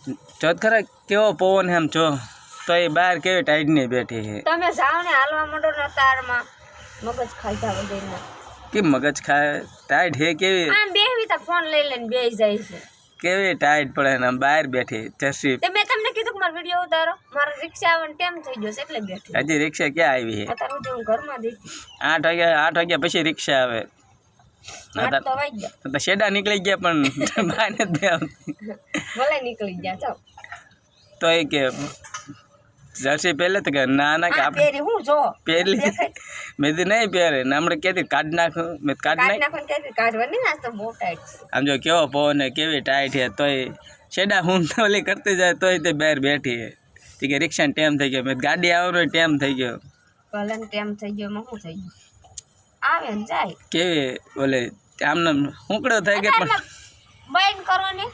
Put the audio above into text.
જો ખરા કેવો પવન એમ જો તો એ બહાર કેવી ટાઈટ નહીં બેઠી છે તમે જાઓ ને હાલવા માંડો ને તારમાં મગજ ખાધા વગરના કે મગજ ખાય ટાઈટ હે કેવી આમ બેહવી તો ફોન લઈ લઈને બેસી જાય છે કેવી ટાઈટ પડે ને આમ બહાર બેઠી જર્સી તે મેં તમને કીધું કે મારો વિડીયો ઉતારો મારો રિક્ષા આવવાનો ટાઈમ થઈ ગયો છે એટલે બેઠી હજી રિક્ષા ક્યાં આવી છે અત્યારે સુધી હું ઘરમાં દેખી 8 વાગ્યા પછી રિક્ષા આવે આઠ તો વાગી ગયા તો શેડા નીકળી ગયા પણ બહાર નથી આવતી ભલે નીકળી ગયા ચાલ તો એ કે જર્સી પહેલે તો કે ના કે આપણે પહેરી હું જો પહેરી મેં કીધું નહીં પહેરે ને હમણાં કહેતી કાઢ નાખું મેં કાઢ નાખ નાખો ને કાઢવાની ના તો બહુ ટાઈટ છે આમ જો કેવો પવન હે કેવી ટાઈટ છે તોય શેડા હું તો ઓલી કરતી જાય તોય તે બહાર બેઠી છે તે કે રિક્ષાનો ટાઈમ થઈ ગયો મેં ગાડી આવવાનો ટાઈમ થઈ ગયો ભલે ને ટાઈમ થઈ ગયો એમાં શું થઈ ગયું આવે ને જાય કેવી ઓલે આમને હુંકડો થઈ ગયો પણ બંધ કરો ને